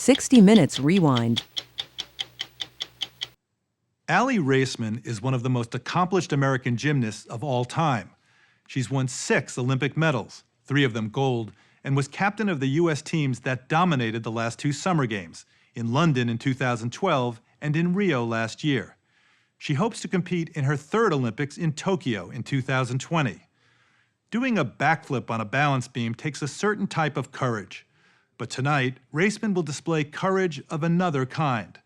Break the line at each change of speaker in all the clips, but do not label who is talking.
60 Minutes Rewind.
Aly Raisman is one of the most accomplished American gymnasts of all time. She's won 6 Olympic medals, 3 of them gold, and was captain of the U.S. teams that dominated the last 2 Summer Games, in London in 2012 and in Rio last year. She hopes to compete in her 3rd Olympics in Tokyo in 2020. Doing a backflip on a balance beam takes a certain type of courage. But tonight, Raisman will display courage of another kind.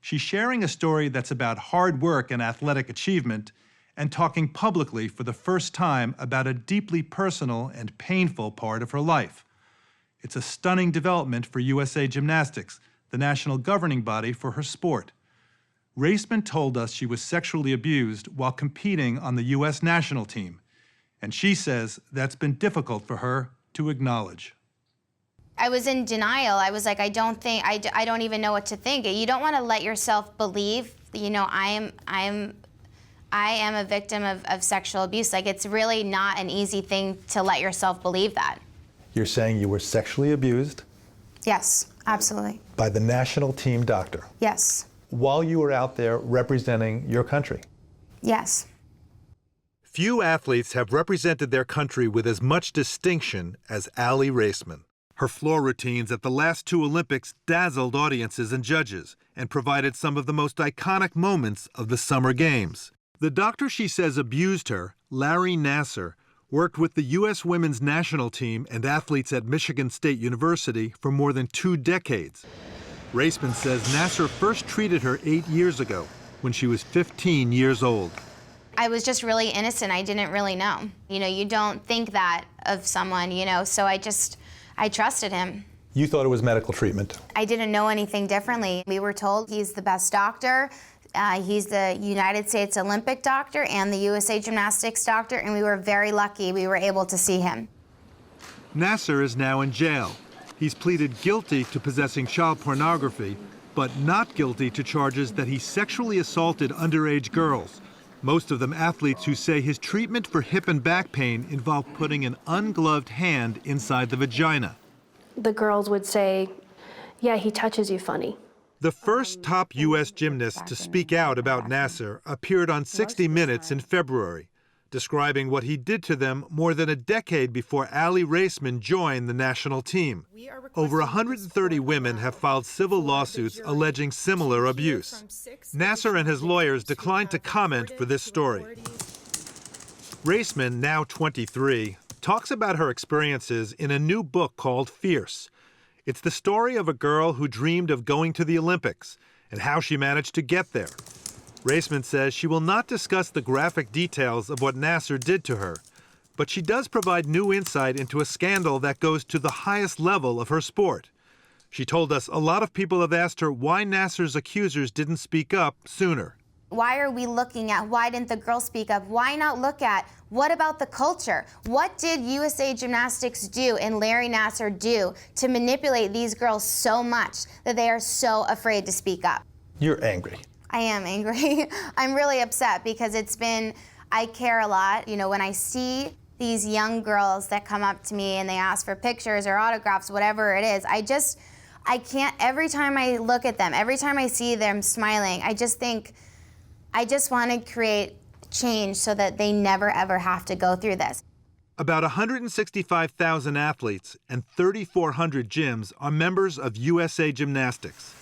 She's sharing a story that's about hard work and athletic achievement, and talking publicly for the first time about a deeply personal and painful part of her life. It's a stunning development for USA Gymnastics, the national governing body for her sport. Raisman told us she was sexually abused while competing on the U.S. national team, and she says that's been difficult for her to acknowledge.
I was in denial. I was like, I don't even know what to think. You don't want to let yourself believe, I am a victim of sexual abuse. Like, it's really not an easy thing to let yourself believe that.
You're saying you were sexually abused?
Yes, absolutely.
By the national team doctor?
Yes.
While you were out there representing your country?
Yes.
Few athletes have represented their country with as much distinction as Aly Raisman. Her floor routines at the last 2 Olympics dazzled audiences and judges and provided some of the most iconic moments of the Summer Games. The doctor she says abused her, Larry Nassar, worked with the U.S. women's national team and athletes at Michigan State University for more than 2 decades. Raisman says Nassar first treated her 8 years ago, when she was 15 years old.
I was just really innocent. I didn't really know. You don't think that of someone, so I trusted him.
You thought it was medical treatment?
I didn't know anything differently. We were told he's the best doctor. He's the United States Olympic doctor and the USA Gymnastics doctor, and we were very lucky we were able to see him.
Nassar is now in jail. He's pleaded guilty to possessing child pornography, but not guilty to charges that he sexually assaulted underage girls, most of them athletes who say his treatment for hip and back pain involved putting an ungloved hand inside the vagina.
The girls would say, yeah, he touches you funny.
The first top U.S. gymnast to speak out about Nassar appeared on 60 Minutes in February, describing what he did to them more than a decade before Aly Raisman joined the national team. Over 130 women have filed civil lawsuits alleging similar abuse. Nassar and his lawyers declined to comment for this story. Raisman, now 23, talks about her experiences in a new book called Fierce. It's the story of a girl who dreamed of going to the Olympics and how she managed to get there. Raisman says she will not discuss the graphic details of what Nassar did to her, but she does provide new insight into a scandal that goes to the highest level of her sport. She told us a lot of people have asked her why Nassar's accusers didn't speak up sooner.
Why are we looking at, why didn't the girls speak up? Why not look at, what about the culture? What did USA Gymnastics do and Larry Nassar do to manipulate these girls so much that they are so afraid to speak up?
You're angry.
I am angry. I'm really upset because I care a lot. When I see these young girls that come up to me and they ask for pictures or autographs, whatever it is, I can't, every time I look at them, every time I see them smiling, I just think, I just want to create change so that they never ever have to go through this.
About 165,000 athletes and 3,400 gyms are members of USA Gymnastics.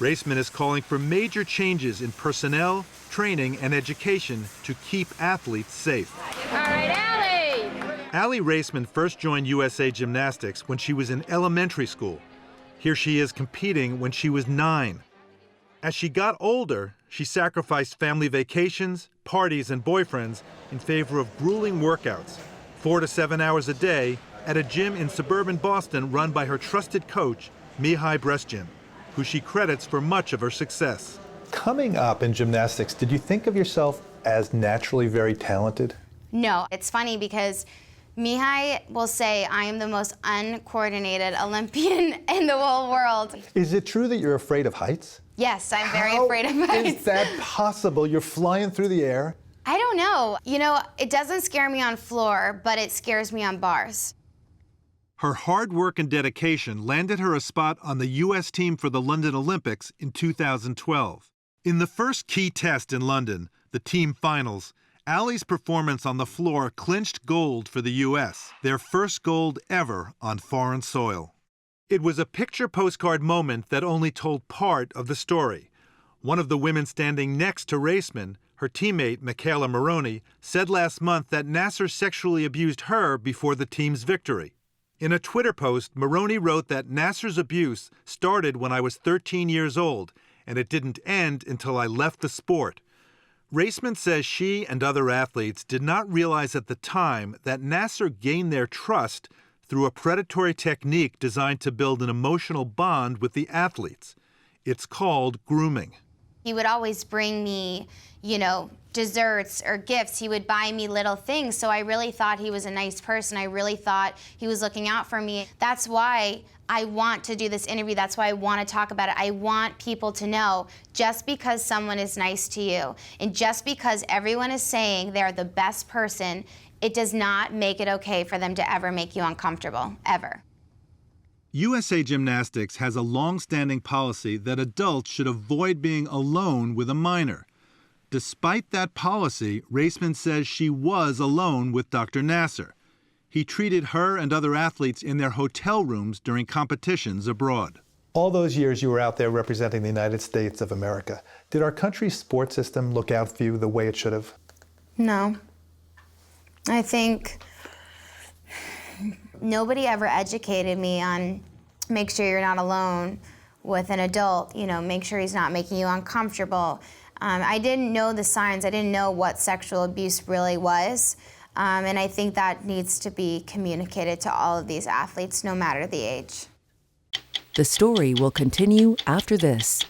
Raisman is calling for major changes in personnel, training, and education to keep athletes safe.
All right, Aly!
Aly Raisman first joined USA Gymnastics when she was in elementary school. Here she is competing when she was 9. As she got older, she sacrificed family vacations, parties, and boyfriends in favor of grueling workouts, 4 to 7 hours a day, at a gym in suburban Boston run by her trusted coach, Mihai Brescin, who she credits for much of her success.
Coming up in gymnastics, did you think of yourself as naturally very talented?
No, it's funny because Mihai will say I am the most uncoordinated Olympian in the whole world.
Is it true that you're afraid of heights?
Yes, I'm very afraid of heights.
How is that possible? You're flying through the air.
I don't know. It doesn't scare me on floor, but it scares me on bars.
Her hard work and dedication landed her a spot on the U.S. team for the London Olympics in 2012. In the first key test in London, the team finals, Aly's performance on the floor clinched gold for the U.S., their first gold ever on foreign soil. It was a picture postcard moment that only told part of the story. One of the women standing next to Raisman, her teammate Michaela Maroney, said last month that Nasser sexually abused her before the team's victory. In a Twitter post, Maroney wrote that Nasser's abuse started when I was 13 years old, and it didn't end until I left the sport. Raisman says she and other athletes did not realize at the time that Nasser gained their trust through a predatory technique designed to build an emotional bond with the athletes. It's called grooming.
He would always bring me, desserts or gifts. He would buy me little things. So I really thought he was a nice person. I really thought he was looking out for me. That's why I want to do this interview. That's why I want to talk about it. I want people to know just because someone is nice to you and just because everyone is saying they're the best person, it does not make it okay for them to ever make you uncomfortable, ever.
USA Gymnastics has a long-standing policy that adults should avoid being alone with a minor. Despite that policy, Raisman says she was alone with Dr. Nasser. He treated her and other athletes in their hotel rooms during competitions abroad.
All those years you were out there representing the United States of America, did our country's sports system look out for you the way it should have?
No. I think nobody ever educated me on make sure you're not alone with an adult, make sure he's not making you uncomfortable. I didn't know the signs. I didn't know what sexual abuse really was. And I think that needs to be communicated to all of these athletes, no matter the age.
The story will continue after this.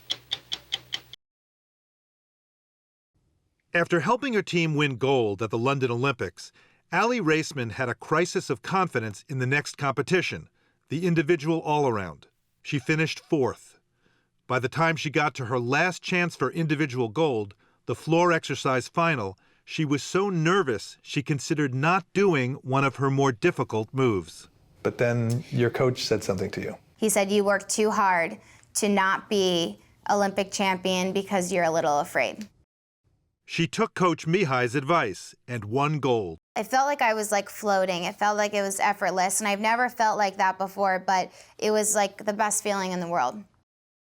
After helping her team win gold at the London Olympics, Aly Raisman had a crisis of confidence in the next competition, the individual all-around. She finished fourth. By the time she got to her last chance for individual gold, the floor exercise final, she was so nervous she considered not doing one of her more difficult moves.
But then your coach said something to you.
He said, you worked too hard to not be Olympic champion because you're a little afraid.
She took Coach Mihai's advice and won gold.
I felt like I was floating. It felt like it was effortless, and I've never felt like that before, but it was like the best feeling in the world.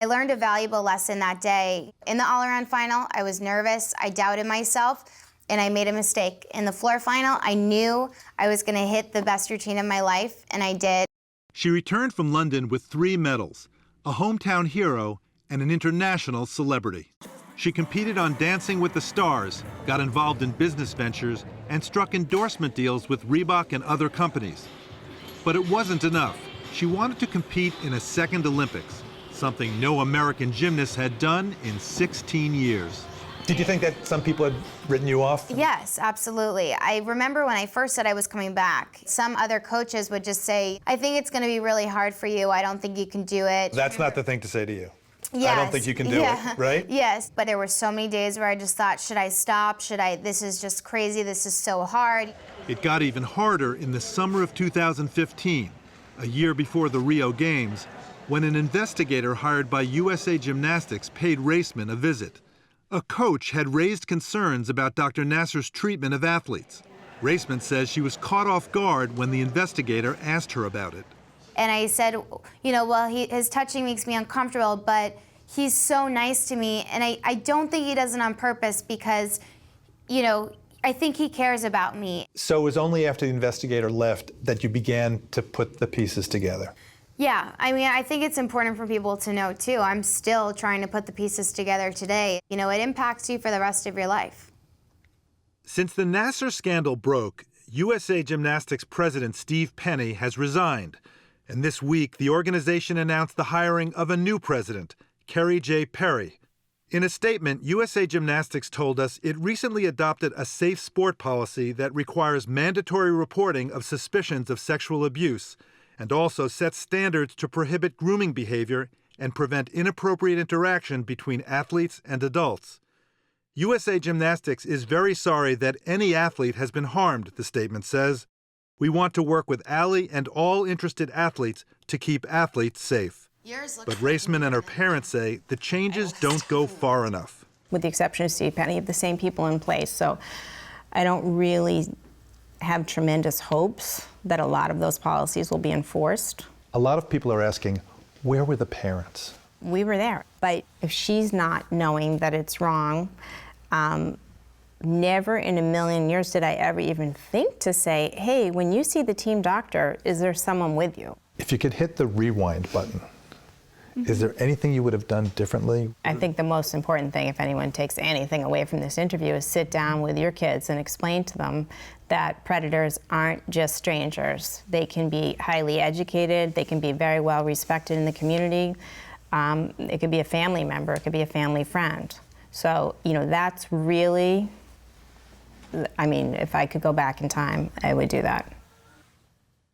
I learned a valuable lesson that day. In the all-around final, I was nervous, I doubted myself, and I made a mistake. In the floor final, I knew I was going to hit the best routine of my life, and I did.
She returned from London with 3 medals, a hometown hero, and an international celebrity. She competed on Dancing with the Stars, got involved in business ventures, and struck endorsement deals with Reebok and other companies. But it wasn't enough. She wanted to compete in a second Olympics, something no American gymnast had done in 16 years.
Did you think that some people had written you off?
Yes, absolutely. I remember when I first said I was coming back, some other coaches would just say, I think it's going to be really hard for you. I don't think you can do it.
That's not the thing to say to you.
Yes.
I don't think you can do it, right?
Yes, but there were so many days where I just thought, should I stop? This is just crazy. This is so hard.
It got even harder in the summer of 2015, a year before the Rio Games, when an investigator hired by USA Gymnastics paid Raisman a visit. A coach had raised concerns about Dr. Nasser's treatment of athletes. Raisman says she was caught off guard when the investigator asked her about it.
And I said, well, his touching makes me uncomfortable, but he's so nice to me. And I don't think he does it on purpose because, I think he cares about me.
So it was only after the investigator left that you began to put the pieces together.
Yeah, I think it's important for people to know, too. I'm still trying to put the pieces together today. It impacts you for the rest of your life.
Since the Nasser scandal broke, USA Gymnastics president Steve Penny has resigned. And this week, the organization announced the hiring of a new president, Kerry J. Perry. In a statement, USA Gymnastics told us it recently adopted a safe sport policy that requires mandatory reporting of suspicions of sexual abuse and also sets standards to prohibit grooming behavior and prevent inappropriate interaction between athletes and adults. USA Gymnastics is very sorry that any athlete has been harmed, the statement says. We want to work with Aly and all interested athletes to keep athletes safe. But Raisman and her parents say the changes don't go far enough.
With the exception of Steve Penny, the same people in place. So I don't really have tremendous hopes that a lot of those policies will be enforced.
A lot of people are asking, where were the parents?
We were there. But if she's not knowing that it's wrong, never in a million years did I ever even think to say, hey, when you see the team doctor, is there someone with you?
If you could hit the rewind button, is there anything you would have done differently?
I think the most important thing, if anyone takes anything away from this interview, is sit down with your kids and explain to them that predators aren't just strangers. They can be highly educated, they can be very well respected in the community. It could be a family member, it could be a family friend. So, that's really, if I could go back in time, I would do that.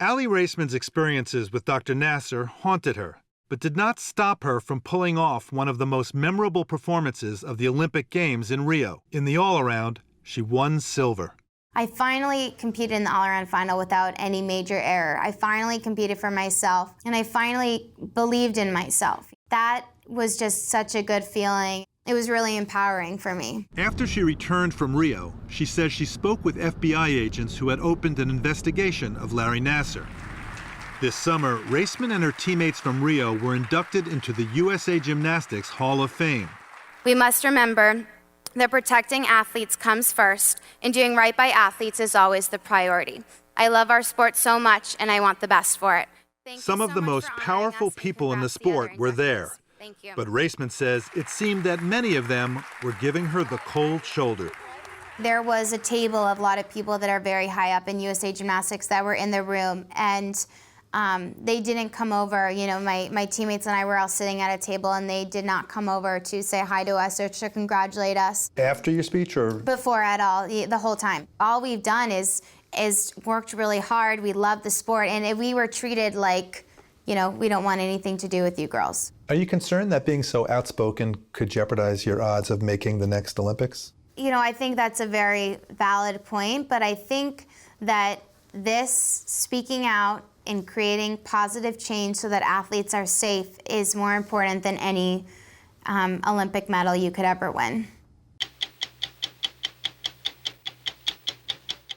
Aly Raisman's experiences with Dr. Nasser haunted her, but did not stop her from pulling off one of the most memorable performances of the Olympic Games in Rio. In the all-around, she won silver.
I finally competed in the all-around final without any major error. I finally competed for myself, and I finally believed in myself. That was just such a good feeling. It was really empowering for me.
After she returned from Rio, she says she spoke with FBI agents who had opened an investigation of Larry Nasser. This summer, Raisman and her teammates from Rio were inducted into the USA Gymnastics Hall of Fame.
We must remember that protecting athletes comes first, and doing right by athletes is always the priority. I love our sport so much, and I want the best for it.
Some of the most powerful people in the sport were there.
Thank you.
But Raisman says it seemed that many of them were giving her the cold shoulder.
There was a table of a lot of people that are very high up in USA Gymnastics that were in the room, and they didn't come over. My teammates and I were all sitting at a table, and they did not come over to say hi to us or to congratulate us.
After your speech or?
Before at all, the whole time. All we've done is worked really hard. We love the sport, and if we were treated like, we don't want anything to do with you girls.
Are you concerned that being so outspoken could jeopardize your odds of making the next Olympics?
I think that's a very valid point, but I think that this speaking out and creating positive change so that athletes are safe is more important than any Olympic medal you could ever win.